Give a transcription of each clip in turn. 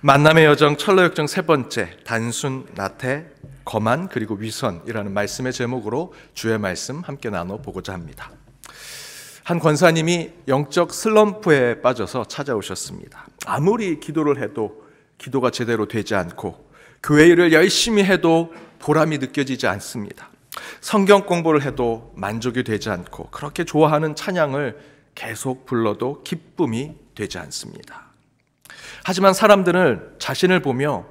만남의 여정 철로역정 세 번째, 단순, 나태, 거만 그리고 위선이라는 말씀의 제목으로 주의 말씀 함께 나눠보고자 합니다. 한 권사님이 영적 슬럼프에 빠져서 찾아오셨습니다. 아무리 기도를 해도 기도가 제대로 되지 않고 교회 일을 열심히 해도 보람이 느껴지지 않습니다. 성경 공부를 해도 만족이 되지 않고 그렇게 좋아하는 찬양을 계속 불러도 기쁨이 되지 않습니다. 하지만 사람들은 자신을 보며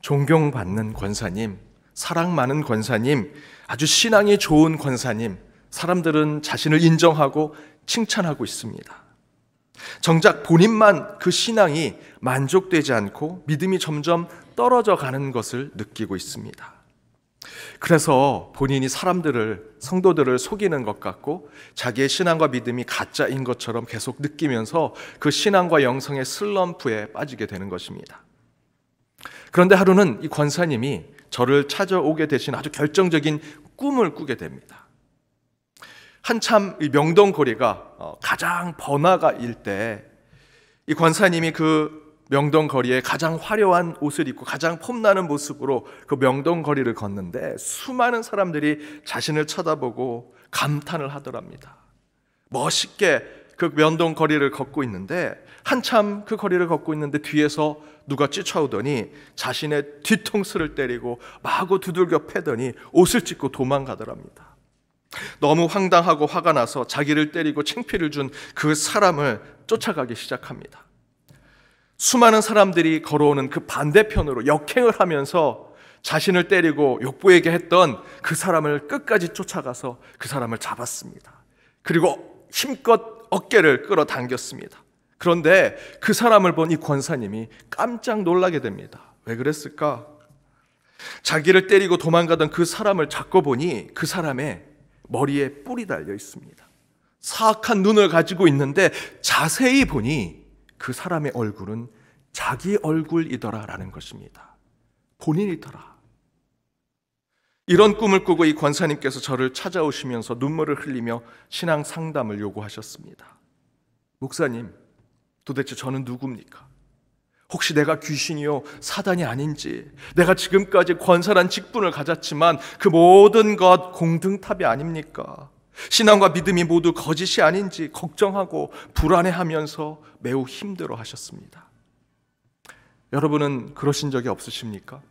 존경받는 권사님, 사랑 많은 권사님, 아주 신앙이 좋은 권사님, 사람들은 자신을 인정하고 칭찬하고 있습니다. 정작 본인만 그 신앙이 만족되지 않고 믿음이 점점 떨어져 가는 것을 느끼고 있습니다. 그래서 본인이 사람들을, 성도들을 속이는 것 같고 자기의 신앙과 믿음이 가짜인 것처럼 계속 느끼면서 그 신앙과 영성의 슬럼프에 빠지게 되는 것입니다. 그런데 하루는 이 권사님이 저를 찾아오게 되신 아주 결정적인 꿈을 꾸게 됩니다. 한참 이 명동거리가 가장 번화가일 때 이 권사님이 그 명동거리에 가장 화려한 옷을 입고 가장 폼나는 모습으로 그 명동거리를 걷는데 수많은 사람들이 자신을 쳐다보고 감탄을 하더랍니다. 멋있게 그 명동거리를 걷고 있는데 한참 그 거리를 걷고 있는데 뒤에서 누가 쫓아오더니 자신의 뒤통수를 때리고 마구 두들겨 패더니 옷을 찢고 도망가더랍니다. 너무 황당하고 화가 나서 자기를 때리고 창피를 준 그 사람을 쫓아가기 시작합니다. 수많은 사람들이 걸어오는 그 반대편으로 역행을 하면서 자신을 때리고 욕보이게 했던 그 사람을 끝까지 쫓아가서 그 사람을 잡았습니다. 그리고 힘껏 어깨를 끌어당겼습니다. 그런데 그 사람을 본 이 권사님이 깜짝 놀라게 됩니다. 왜 그랬을까? 자기를 때리고 도망가던 그 사람을 잡고 보니 그 사람의 머리에 뿔이 달려 있습니다. 사악한 눈을 가지고 있는데 자세히 보니 그 사람의 얼굴은 자기 얼굴이더라라는 것입니다. 본인이더라. 이런 꿈을 꾸고 이 권사님께서 저를 찾아오시면서 눈물을 흘리며 신앙 상담을 요구하셨습니다. 목사님, 도대체 저는 누굽니까? 혹시 내가 귀신이요 사단이 아닌지, 내가 지금까지 권사란 직분을 가졌지만 그 모든 것 공등탑이 아닙니까? 신앙과 믿음이 모두 거짓이 아닌지 걱정하고 불안해하면서 매우 힘들어 하셨습니다. 여러분은 그러신 적이 없으십니까?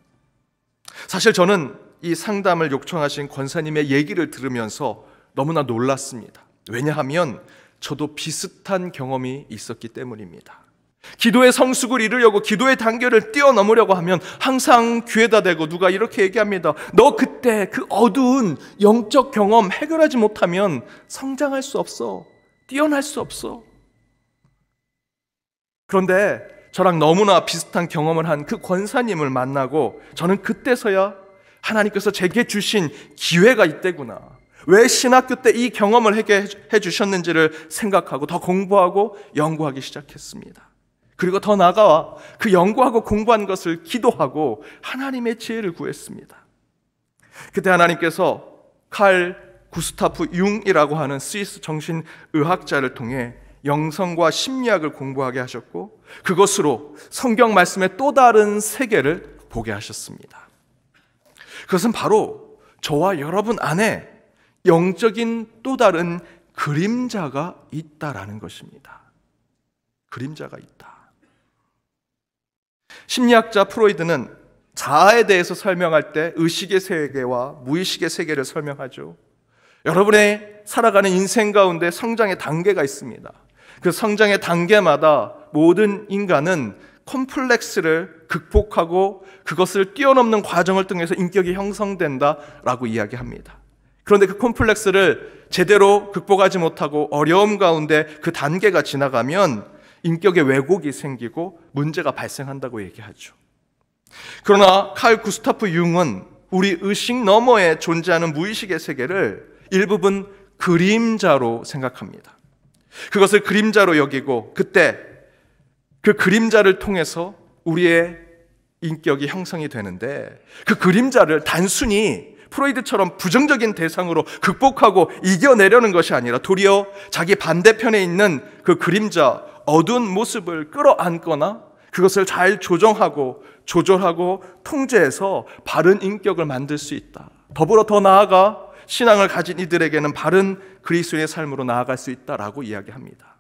사실 저는 이 상담을 요청하신 권사님의 얘기를 들으면서 너무나 놀랐습니다. 왜냐하면 저도 비슷한 경험이 있었기 때문입니다. 기도의 성숙을 이루려고 기도의 단계를 뛰어넘으려고 하면 항상 귀에다 대고 누가 이렇게 얘기합니다. 너 그때 그 어두운 영적 경험 해결하지 못하면 성장할 수 없어. 뛰어날 수 없어. 그런데 저랑 너무나 비슷한 경험을 한 그 권사님을 만나고 저는 그때서야 하나님께서 제게 주신 기회가 있대구나. 왜 신학교 때 이 경험을 해 주셨는지를 생각하고 더 공부하고 연구하기 시작했습니다. 그리고 더 나아가 그 연구하고 공부한 것을 기도하고 하나님의 지혜를 구했습니다. 그때 하나님께서 칼 구스타프 융이라고 하는 스위스 정신의학자를 통해 영성과 심리학을 공부하게 하셨고 그것으로 성경 말씀의 또 다른 세계를 보게 하셨습니다. 그것은 바로 저와 여러분 안에 영적인 또 다른 그림자가 있다라는 것입니다. 그림자가 있다. 심리학자 프로이드는 자아에 대해서 설명할 때 의식의 세계와 무의식의 세계를 설명하죠. 여러분의 살아가는 인생 가운데 성장의 단계가 있습니다. 그 성장의 단계마다 모든 인간은 콤플렉스를 극복하고 그것을 뛰어넘는 과정을 통해서 인격이 형성된다라고 이야기합니다. 그런데 그 콤플렉스를 제대로 극복하지 못하고 어려움 가운데 그 단계가 지나가면 인격의 왜곡이 생기고 문제가 발생한다고 얘기하죠. 그러나 칼 구스타프 융은 우리 의식 너머에 존재하는 무의식의 세계를 일부분 그림자로 생각합니다. 그것을 그림자로 여기고 그때 그 그림자를 통해서 우리의 인격이 형성이 되는데 그 그림자를 단순히 프로이드처럼 부정적인 대상으로 극복하고 이겨내려는 것이 아니라 도리어 자기 반대편에 있는 그 그림자, 어두운 모습을 끌어안거나 그것을 잘 조정하고 조절하고 통제해서 바른 인격을 만들 수 있다. 더불어 더 나아가 신앙을 가진 이들에게는 바른 그리스도의 삶으로 나아갈 수 있다라고 이야기합니다.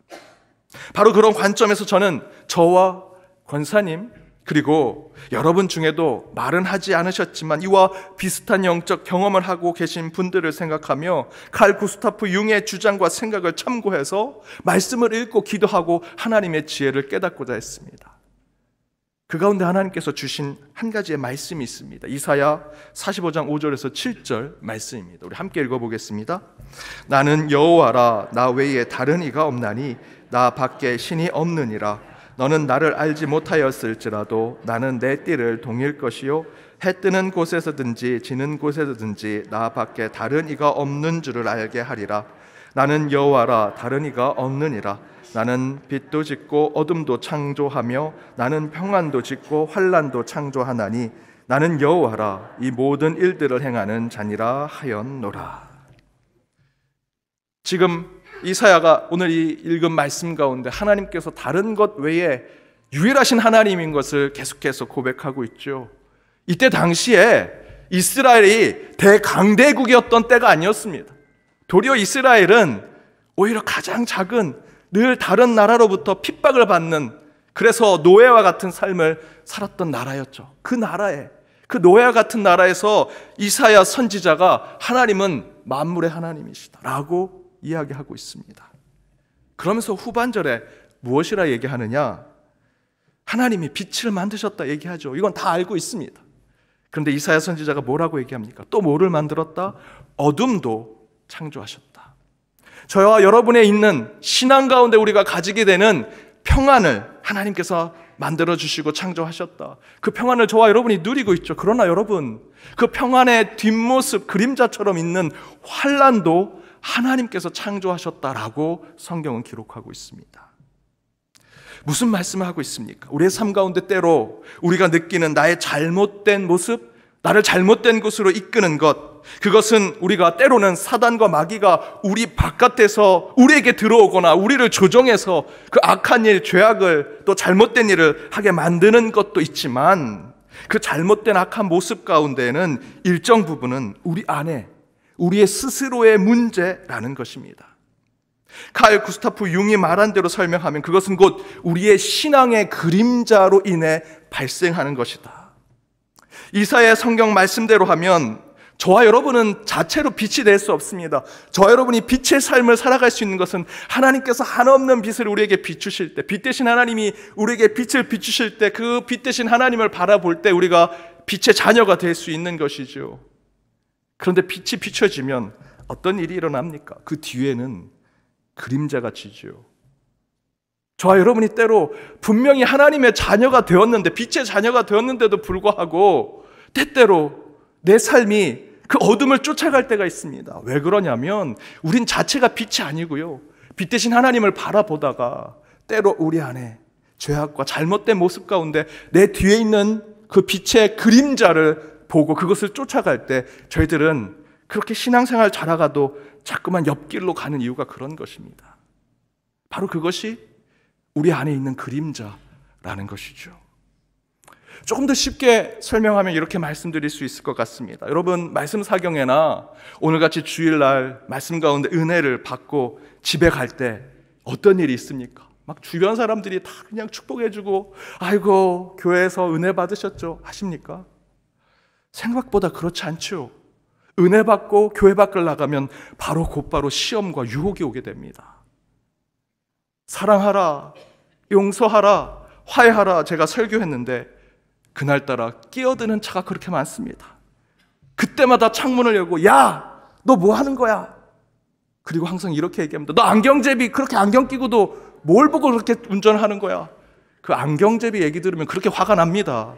바로 그런 관점에서 저는 저와 권사님 그리고 여러분 중에도 말은 하지 않으셨지만 이와 비슷한 영적 경험을 하고 계신 분들을 생각하며 칼 구스타프 융의 주장과 생각을 참고해서 말씀을 읽고 기도하고 하나님의 지혜를 깨닫고자 했습니다. 그 가운데 하나님께서 주신 한 가지의 말씀이 있습니다. 이사야 45장 5절에서 7절 말씀입니다. 우리 함께 읽어보겠습니다. 나는 여호와라, 나 외에 다른 이가 없나니 나 밖에 신이 없느니라. 너는 나를 알지 못하였을지라도 나는 내 띠를 동일 것이요 해 뜨는 곳에서든지 지는 곳에서든지 나 밖에 다른 이가 없는 줄을 알게 하리라. 나는 여호와라, 다른 이가 없느니라. 나는 빛도 짓고 어둠도 창조하며 나는 평안도 짓고 환난도 창조하나니 나는 여호와라, 이 모든 일들을 행하는 자니라 하였노라. 지금 이사야가 오늘 이 읽은 말씀 가운데 하나님께서 다른 것 외에 유일하신 하나님인 것을 계속해서 고백하고 있죠. 이때 당시에 이스라엘이 대강대국이었던 때가 아니었습니다. 도리어 이스라엘은 오히려 가장 작은 늘 다른 나라로부터 핍박을 받는, 그래서 노예와 같은 삶을 살았던 나라였죠. 그 나라에, 그 노예와 같은 나라에서 이사야 선지자가 하나님은 만물의 하나님이시다라고 이야기하고 있습니다. 그러면서 후반절에 무엇이라 얘기하느냐? 하나님이 빛을 만드셨다 얘기하죠. 이건 다 알고 있습니다. 그런데 이사야 선지자가 뭐라고 얘기합니까? 또 뭐를 만들었다? 어둠도 창조하셨다. 저와 여러분의 있는 신앙 가운데 우리가 가지게 되는 평안을 하나님께서 만들어주시고 창조하셨다. 그 평안을 저와 여러분이 누리고 있죠. 그러나 여러분, 그 평안의 뒷모습, 그림자처럼 있는 환난도 하나님께서 창조하셨다라고 성경은 기록하고 있습니다. 무슨 말씀을 하고 있습니까? 우리의 삶 가운데 때로 우리가 느끼는 나의 잘못된 모습, 나를 잘못된 곳으로 이끄는 것, 그것은 우리가 때로는 사단과 마귀가 우리 바깥에서 우리에게 들어오거나 우리를 조종해서 그 악한 일, 죄악을 또 잘못된 일을 하게 만드는 것도 있지만 그 잘못된 악한 모습 가운데에는 일정 부분은 우리 안에 우리의 스스로의 문제라는 것입니다. 칼 구스타프 융이 말한 대로 설명하면 그것은 곧 우리의 신앙의 그림자로 인해 발생하는 것이다. 이사야의 성경 말씀대로 하면 저와 여러분은 자체로 빛이 될 수 없습니다. 저와 여러분이 빛의 삶을 살아갈 수 있는 것은 하나님께서 한없는 빛을 우리에게 비추실 때, 빛 대신 하나님이 우리에게 빛을 비추실 때 그 빛 대신 하나님을 바라볼 때 우리가 빛의 자녀가 될 수 있는 것이죠. 그런데 빛이 비춰지면 어떤 일이 일어납니까? 그 뒤에는 그림자가 지죠. 저와 여러분이 때로 분명히 하나님의 자녀가 되었는데, 빛의 자녀가 되었는데도 불구하고 때때로 내 삶이 그 어둠을 쫓아갈 때가 있습니다. 왜 그러냐면 우린 자체가 빛이 아니고요, 빛 대신 하나님을 바라보다가 때로 우리 안에 죄악과 잘못된 모습 가운데 내 뒤에 있는 그 빛의 그림자를 보고 그것을 쫓아갈 때 저희들은 그렇게 신앙생활 잘하가도 자꾸만 옆길로 가는 이유가 그런 것입니다. 바로 그것이 우리 안에 있는 그림자라는 것이죠. 조금 더 쉽게 설명하면 이렇게 말씀드릴 수 있을 것 같습니다. 여러분, 말씀 사경에나 오늘같이 주일날 말씀 가운데 은혜를 받고 집에 갈 때 어떤 일이 있습니까? 막 주변 사람들이 다 그냥 축복해주고 아이고 교회에서 은혜 받으셨죠 하십니까? 생각보다 그렇지 않죠. 은혜 받고 교회 밖을 나가면 바로 곧바로 시험과 유혹이 오게 됩니다. 사랑하라, 용서하라, 화해하라 제가 설교했는데 그날따라 끼어드는 차가 그렇게 많습니다. 그때마다 창문을 열고 야, 너 뭐 하는 거야? 그리고 항상 이렇게 얘기합니다. 너 안경제비 그렇게 안경 끼고도 뭘 보고 그렇게 운전하는 거야? 그 안경제비 얘기 들으면 그렇게 화가 납니다.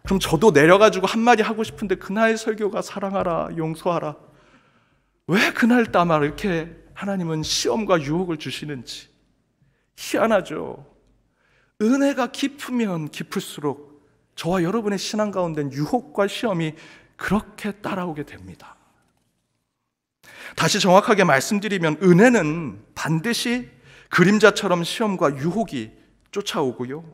그럼 저도 내려가지고 한마디 하고 싶은데 그날 설교가 사랑하라, 용서하라. 왜 그날따라 이렇게 하나님은 시험과 유혹을 주시는지 희한하죠. 은혜가 깊으면 깊을수록 저와 여러분의 신앙 가운데는 유혹과 시험이 그렇게 따라오게 됩니다. 다시 정확하게 말씀드리면 은혜는 반드시 그림자처럼 시험과 유혹이 쫓아오고요,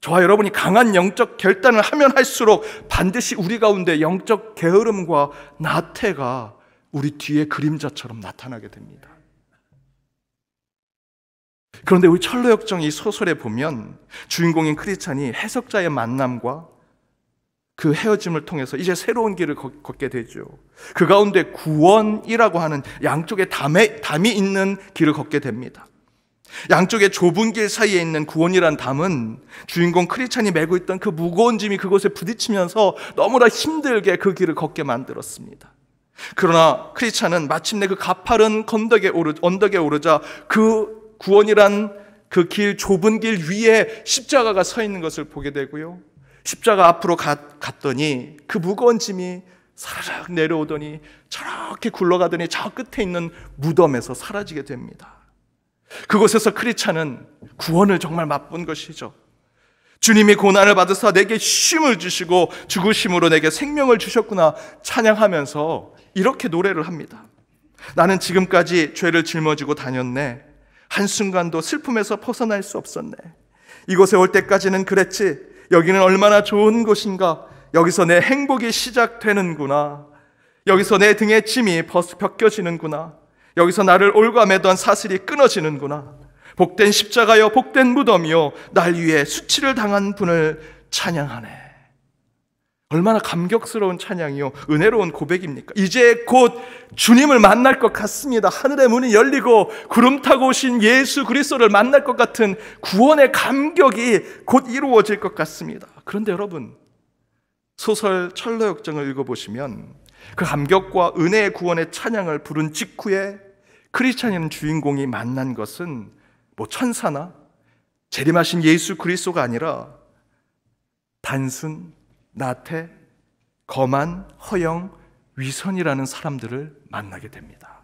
저와 여러분이 강한 영적 결단을 하면 할수록 반드시 우리 가운데 영적 게으름과 나태가 우리 뒤에 그림자처럼 나타나게 됩니다. 그런데 우리 철로역정 이 소설에 보면 주인공인 크리스찬이 해석자의 만남과 그 헤어짐을 통해서 이제 새로운 길을 걷게 되죠. 그 가운데 구원이라고 하는 양쪽에 담이 있는 길을 걷게 됩니다. 양쪽의 좁은 길 사이에 있는 구원이란 담은 주인공 크리스찬이 메고 있던 그 무거운 짐이 그곳에 부딪히면서 너무나 힘들게 그 길을 걷게 만들었습니다. 그러나 크리스찬은 마침내 그 가파른 언덕에 오르자 그 구원이란 그 길, 좁은 길 위에 십자가가 서 있는 것을 보게 되고요. 십자가 앞으로 갔더니 그 무거운 짐이 사르륵 내려오더니 저렇게 굴러가더니 저 끝에 있는 무덤에서 사라지게 됩니다. 그곳에서 크리스찬은 구원을 정말 맛본 것이죠. 주님이 고난을 받으사 내게 쉼을 주시고 죽으심으로 내게 생명을 주셨구나 찬양하면서 이렇게 노래를 합니다. 나는 지금까지 죄를 짊어지고 다녔네. 한순간도 슬픔에서 벗어날 수 없었네. 이곳에 올 때까지는 그랬지. 여기는 얼마나 좋은 곳인가. 여기서 내 행복이 시작되는구나. 여기서 내 등의 짐이 벗겨지는구나. 여기서 나를 올가매던 사슬이 끊어지는구나. 복된 십자가여, 복된 무덤이여, 날 위해 수치를 당한 분을 찬양하네. 얼마나 감격스러운 찬양이요, 은혜로운 고백입니까? 이제 곧 주님을 만날 것 같습니다. 하늘의 문이 열리고 구름 타고 오신 예수 그리스도를 만날 것 같은 구원의 감격이 곧 이루어질 것 같습니다. 그런데 여러분, 소설 철로역정을 읽어보시면 그 감격과 은혜의 구원의 찬양을 부른 직후에 크리스찬이라는 주인공이 만난 것은 뭐 천사나 재림하신 예수 그리스도가 아니라 단순, 나태, 거만, 허영, 위선이라는 사람들을 만나게 됩니다.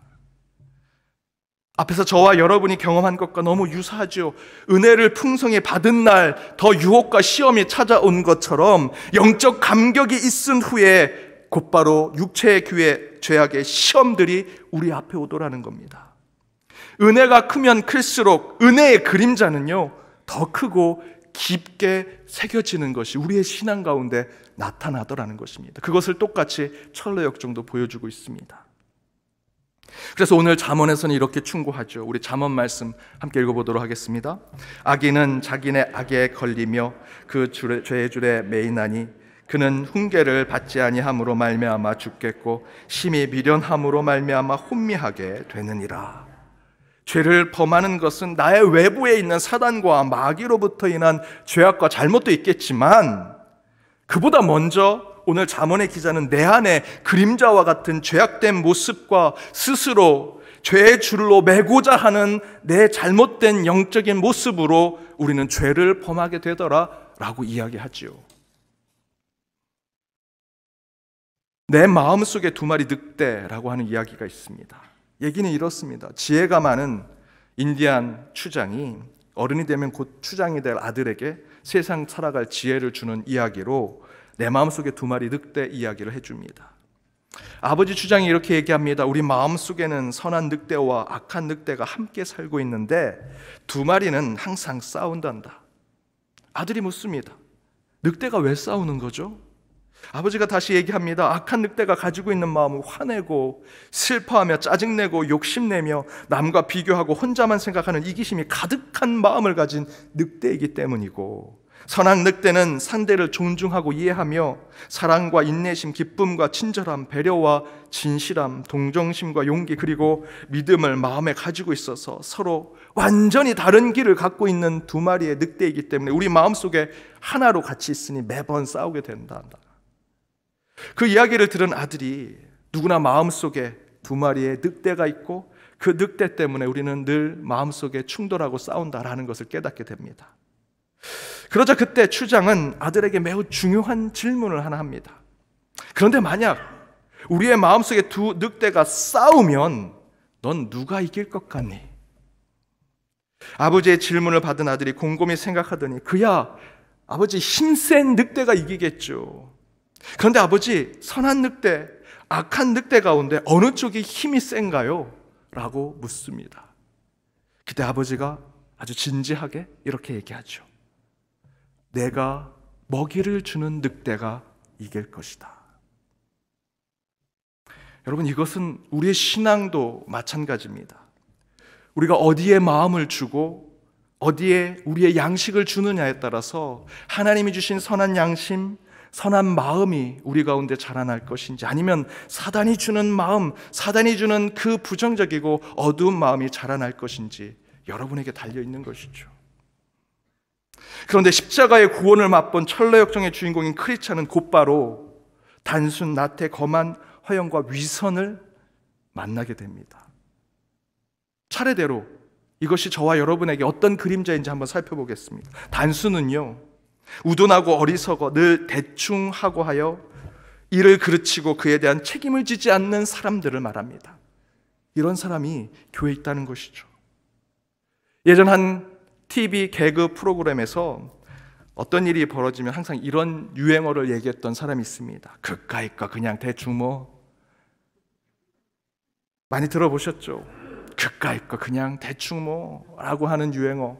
앞에서 저와 여러분이 경험한 것과 너무 유사하죠. 은혜를 풍성히 받은 날 더 유혹과 시험이 찾아온 것처럼 영적 감격이 있은 후에 곧바로 육체의 죄악의 시험들이 우리 앞에 오더라는 겁니다. 은혜가 크면 클수록 은혜의 그림자는요 더 크고 깊게 새겨지는 것이 우리의 신앙 가운데 나타나더라는 것입니다. 그것을 똑같이 철로역정도 보여주고 있습니다. 그래서 오늘 잠언에서는 이렇게 충고하죠. 우리 잠언 말씀 함께 읽어보도록 하겠습니다. 악인은 자기네 악에 걸리며 그 죄의 줄에 매이나니 그는 훈계를 받지 아니함으로 말미암아 죽겠고 심히 미련함으로 말미암아 혼미하게 되느니라. 죄를 범하는 것은 나의 외부에 있는 사단과 마귀로부터 인한 죄악과 잘못도 있겠지만 그보다 먼저 오늘 잠언의 기자는 내 안에 그림자와 같은 죄악된 모습과 스스로 죄의 줄로 매고자 하는 내 잘못된 영적인 모습으로 우리는 죄를 범하게 되더라 라고 이야기하지요. 내 마음속에 두 마리 늑대라고 하는 이야기가 있습니다. 얘기는 이렇습니다. 지혜가 많은 인디안 추장이 어른이 되면 곧 추장이 될 아들에게 세상 살아갈 지혜를 주는 이야기로 내 마음속에 두 마리 늑대 이야기를 해줍니다. 아버지 추장이 이렇게 얘기합니다. 우리 마음속에는 선한 늑대와 악한 늑대가 함께 살고 있는데 두 마리는 항상 싸운단다. 아들이 묻습니다. 늑대가 왜 싸우는 거죠? 아버지가 다시 얘기합니다. 악한 늑대가 가지고 있는 마음을 화내고 슬퍼하며 짜증내고 욕심내며 남과 비교하고 혼자만 생각하는 이기심이 가득한 마음을 가진 늑대이기 때문이고, 선한 늑대는 상대를 존중하고 이해하며 사랑과 인내심, 기쁨과 친절함, 배려와 진실함, 동정심과 용기, 그리고 믿음을 마음에 가지고 있어서 서로 완전히 다른 길을 갖고 있는 두 마리의 늑대이기 때문에 우리 마음속에 하나로 같이 있으니 매번 싸우게 된다. 그 이야기를 들은 아들이 누구나 마음속에 두 마리의 늑대가 있고 그 늑대 때문에 우리는 늘 마음속에 충돌하고 싸운다라는 것을 깨닫게 됩니다. 그러자 그때 추장은 아들에게 매우 중요한 질문을 하나 합니다. 그런데 만약 우리의 마음속에 두 늑대가 싸우면 넌 누가 이길 것 같니? 아버지의 질문을 받은 아들이 곰곰이 생각하더니 그야 아버지 힘센 늑대가 이기겠죠. 그런데 아버지, 선한 늑대, 악한 늑대 가운데 어느 쪽이 힘이 센가요? 라고 묻습니다. 그때 아버지가 아주 진지하게 이렇게 얘기하죠. 내가 먹이를 주는 늑대가 이길 것이다. 여러분, 이것은 우리의 신앙도 마찬가지입니다. 우리가 어디에 마음을 주고 어디에 우리의 양식을 주느냐에 따라서 하나님이 주신 선한 양심, 선한 마음이 우리 가운데 자라날 것인지, 아니면 사단이 주는 마음, 사단이 주는 그 부정적이고 어두운 마음이 자라날 것인지 여러분에게 달려있는 것이죠. 그런데 십자가의 구원을 맛본 철로역정의 주인공인 크리스찬은 곧바로 단순, 나태, 거만, 허영과 위선을 만나게 됩니다. 차례대로 이것이 저와 여러분에게 어떤 그림자인지 한번 살펴보겠습니다. 단순은요, 우둔하고 어리석어 늘 대충하고 하여 이를 그르치고 그에 대한 책임을 지지 않는 사람들을 말합니다. 이런 사람이 교회에 있다는 것이죠. 예전 한 TV 개그 프로그램에서 어떤 일이 벌어지면 항상 이런 유행어를 얘기했던 사람이 있습니다. 그까이 거 그냥 대충 뭐. 많이 들어보셨죠? 그까이 거 그냥 대충 뭐 라고 하는 유행어.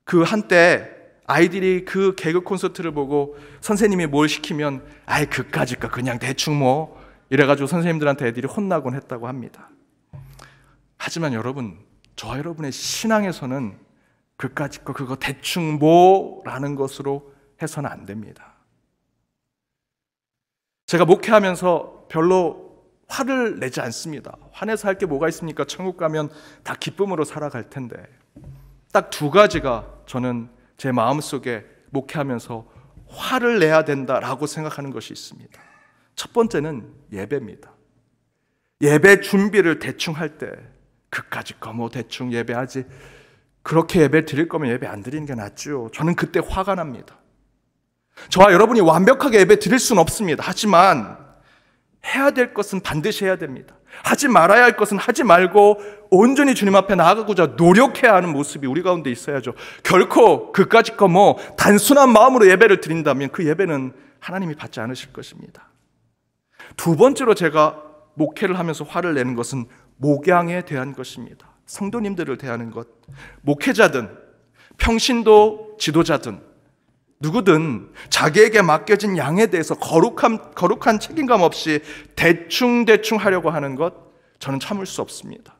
그 한때 아이들이 그 개그 콘서트를 보고 선생님이 뭘 시키면 아이 그까짓 거 그냥 대충 뭐 이래가지고 선생님들한테 애들이 혼나곤 했다고 합니다. 하지만 여러분, 저와 여러분의 신앙에서는 그까짓 거 그거 대충 뭐라는 것으로 해서는 안 됩니다. 제가 목회하면서 별로 화를 내지 않습니다. 화내서 할 게 뭐가 있습니까? 천국 가면 다 기쁨으로 살아갈 텐데. 딱 두 가지가 저는 제 마음속에 목회하면서 화를 내야 된다라고 생각하는 것이 있습니다. 첫 번째는 예배입니다. 예배 준비를 대충 할 때 그까짓 거 뭐 대충 예배하지, 그렇게 예배 드릴 거면 예배 안 드리는 게 낫죠. 저는 그때 화가 납니다. 저와 여러분이 완벽하게 예배 드릴 수는 없습니다. 하지만 해야 될 것은 반드시 해야 됩니다. 하지 말아야 할 것은 하지 말고 온전히 주님 앞에 나아가고자 노력해야 하는 모습이 우리 가운데 있어야죠. 결코 그까짓 거 뭐 단순한 마음으로 예배를 드린다면 그 예배는 하나님이 받지 않으실 것입니다. 두 번째로 제가 목회를 하면서 화를 내는 것은 목양에 대한 것입니다. 성도님들을 대하는 것. 목회자든 평신도 지도자든 누구든 자기에게 맡겨진 양에 대해서 거룩한 책임감 없이 대충 하려고 하는 것, 저는 참을 수 없습니다.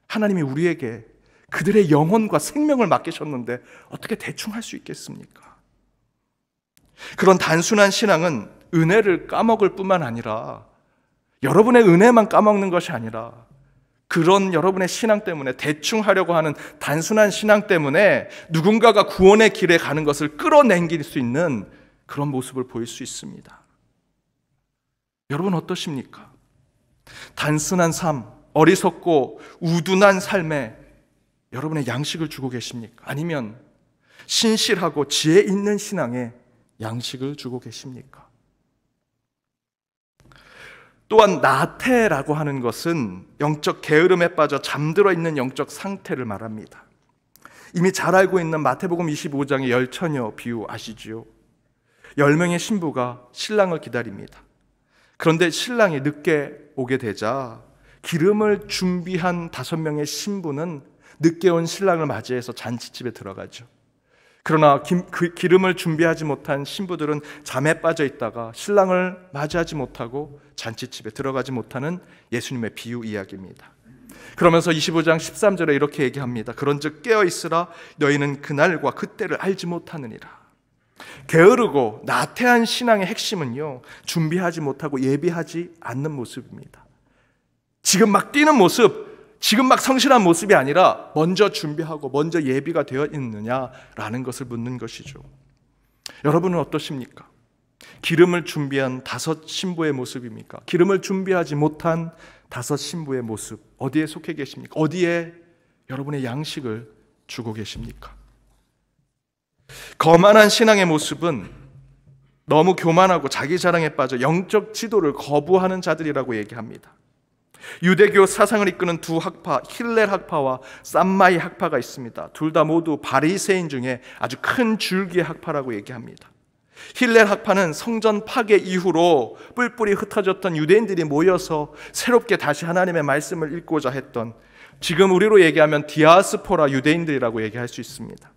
하나님이 우리에게 그들의 영혼과 생명을 맡기셨는데 어떻게 대충 할 수 있겠습니까? 그런 단순한 신앙은 은혜를 까먹을 뿐만 아니라, 여러분의 은혜만 까먹는 것이 아니라, 그런 여러분의 신앙 때문에, 대충 하려고 하는 단순한 신앙 때문에 누군가가 구원의 길에 가는 것을 끌어당길 수 있는 그런 모습을 보일 수 있습니다. 여러분 어떠십니까? 단순한 삶, 어리석고 우둔한 삶에 여러분의 양식을 주고 계십니까? 아니면 신실하고 지혜 있는 신앙에 양식을 주고 계십니까? 또한 나태라고 하는 것은 영적 게으름에 빠져 잠들어 있는 영적 상태를 말합니다. 이미 잘 알고 있는 마태복음 25장의 열처녀 비유 아시지요? 10명의 신부가 신랑을 기다립니다. 그런데 신랑이 늦게 오게 되자 기름을 준비한 5명의 신부는 늦게 온 신랑을 맞이해서 잔치집에 들어가죠. 그러나 그 기름을 준비하지 못한 신부들은 잠에 빠져 있다가 신랑을 맞이하지 못하고 잔치집에 들어가지 못하는 예수님의 비유 이야기입니다. 그러면서 25장 13절에 이렇게 얘기합니다. 그런즉 깨어있으라, 너희는 그날과 그때를 알지 못하느니라. 게으르고 나태한 신앙의 핵심은요, 준비하지 못하고 예비하지 않는 모습입니다. 지금 막 뛰는 모습, 지금 막 성실한 모습이 아니라 먼저 준비하고 먼저 예비가 되어 있느냐라는 것을 묻는 것이죠. 여러분은 어떠십니까? 기름을 준비한 5 신부의 모습입니까? 기름을 준비하지 못한 5 신부의 모습, 어디에 속해 계십니까? 어디에 여러분의 양식을 주고 계십니까? 거만한 신앙의 모습은 너무 교만하고 자기 자랑에 빠져 영적 지도를 거부하는 자들이라고 얘기합니다. 유대교 사상을 이끄는 두 학파, 힐렐 학파와 쌈마이 학파가 있습니다. 둘 다 모두 바리새인 중에 아주 큰 줄기의 학파라고 얘기합니다. 힐렐 학파는 성전 파괴 이후로 뿔뿔이 흩어졌던 유대인들이 모여서 새롭게 다시 하나님의 말씀을 읽고자 했던, 지금 우리로 얘기하면 디아스포라 유대인들이라고 얘기할 수 있습니다.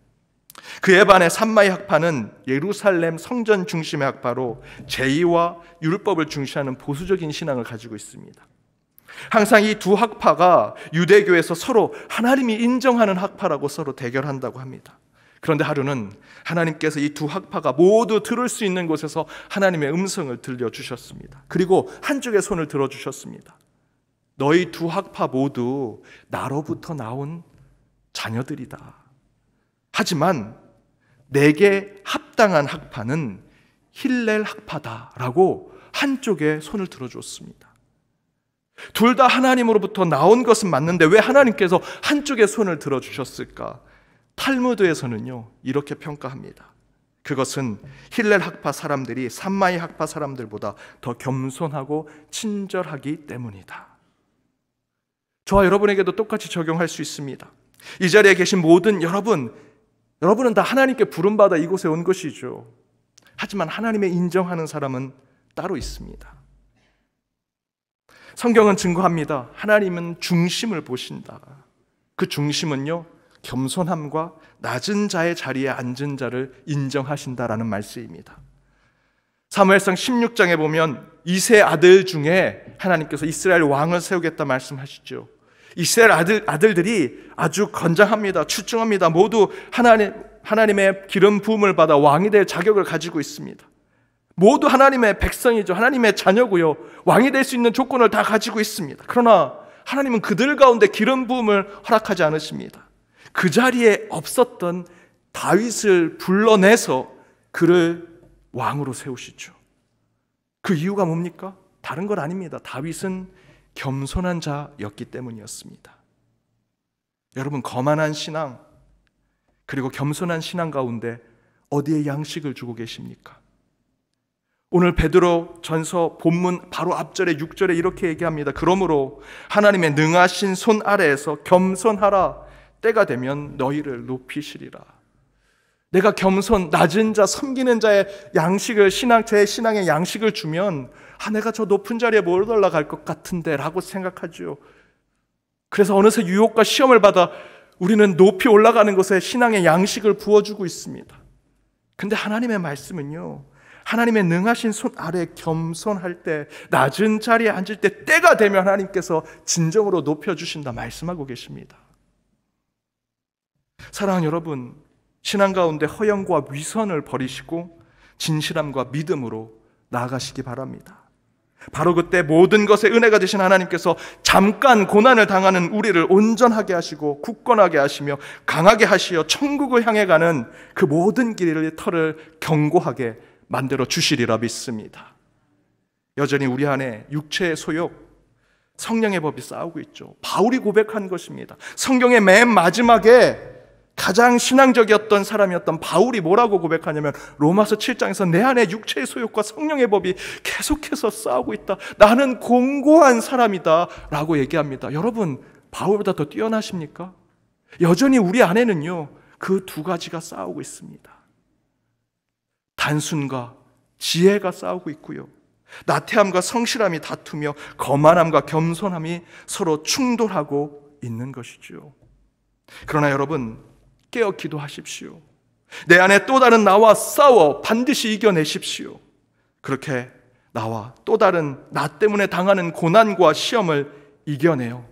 그에 반해 산마이 학파는 예루살렘 성전 중심의 학파로 제의와 율법을 중시하는 보수적인 신앙을 가지고 있습니다. 항상 이 두 학파가 유대교에서 서로 하나님이 인정하는 학파라고 서로 대결한다고 합니다. 그런데 하루는 하나님께서 이 두 학파가 모두 들을 수 있는 곳에서 하나님의 음성을 들려주셨습니다. 그리고 한쪽에 손을 들어주셨습니다. 너희 두 학파 모두 나로부터 나온 자녀들이다. 하지만 내게 합당한 학파는 힐렐 학파다라고 한쪽에 손을 들어줬습니다. 둘 다 하나님으로부터 나온 것은 맞는데 왜 하나님께서 한쪽에 손을 들어주셨을까? 탈무드에서는요 이렇게 평가합니다. 그것은 힐렐 학파 사람들이 산마이 학파 사람들보다 더 겸손하고 친절하기 때문이다. 저와 여러분에게도 똑같이 적용할 수 있습니다. 이 자리에 계신 모든 여러분은 다 하나님께 부름받아 이곳에 온 것이죠. 하지만 하나님의 인정하는 사람은 따로 있습니다. 성경은 증거합니다. 하나님은 중심을 보신다. 그 중심은요 겸손함과 낮은 자의 자리에 앉은 자를 인정하신다라는 말씀입니다. 사무엘상 16장에 보면 이세 아들 중에 하나님께서 이스라엘 왕을 세우겠다 말씀하시죠. 이스라엘 아들들이 아주 건장합니다. 출중합니다. 모두 하나님의 기름 부음을 받아 왕이 될 자격을 가지고 있습니다. 모두 하나님의 백성이죠. 하나님의 자녀고요. 왕이 될 수 있는 조건을 다 가지고 있습니다. 그러나 하나님은 그들 가운데 기름 부음을 허락하지 않으십니다. 그 자리에 없었던 다윗을 불러내서 그를 왕으로 세우시죠. 그 이유가 뭡니까? 다른 건 아닙니다. 다윗은 겸손한 자였기 때문이었습니다. 여러분, 거만한 신앙 그리고 겸손한 신앙 가운데 어디에 양식을 주고 계십니까? 오늘 베드로 전서 본문 바로 앞절에 6절에 이렇게 얘기합니다. 그러므로 하나님의 능하신 손 아래에서 겸손하라. 때가 되면 너희를 높이시리라. 내가 겸손, 낮은 자, 섬기는 자의 양식을 제 신앙의 양식을 주면 내가 저 높은 자리에 못 올라갈 것 같은데 라고 생각하죠. 그래서 어느새 유혹과 시험을 받아 우리는 높이 올라가는 것에 신앙의 양식을 부어주고 있습니다. 근데 하나님의 말씀은요, 하나님의 능하신 손 아래 겸손할 때, 낮은 자리에 앉을 때 때가 되면 하나님께서 진정으로 높여주신다 말씀하고 계십니다. 사랑하는 여러분, 신앙 가운데 허영과 위선을 버리시고 진실함과 믿음으로 나아가시기 바랍니다. 바로 그때 모든 것에 은혜가 되신 하나님께서 잠깐 고난을 당하는 우리를 온전하게 하시고 굳건하게 하시며 강하게 하시어 천국을 향해 가는 그 모든 길의 터를 견고하게 만들어 주시리라 믿습니다. 여전히 우리 안에 육체의 소욕, 성령의 법이 싸우고 있죠. 바울이 고백한 것입니다. 성경의 맨 마지막에 가장 신앙적이었던 사람이었던 바울이 뭐라고 고백하냐면 로마서 7장에서 내 안에 육체의 소욕과 성령의 법이 계속해서 싸우고 있다. 나는 공고한 사람이다 라고 얘기합니다. 여러분, 바울보다 더 뛰어나십니까? 여전히 우리 안에는요 그 두 가지가 싸우고 있습니다. 단순과 지혜가 싸우고 있고요, 나태함과 성실함이 다투며 거만함과 겸손함이 서로 충돌하고 있는 것이죠. 그러나 여러분, 깨어 기도하십시오. 내 안에 또 다른 나와 싸워 반드시 이겨내십시오. 그렇게 나와 또 다른 나 때문에 당하는 고난과 시험을 이겨내어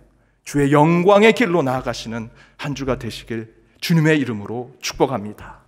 주의 영광의 길로 나아가시는 한 주가 되시길 주님의 이름으로 축복합니다.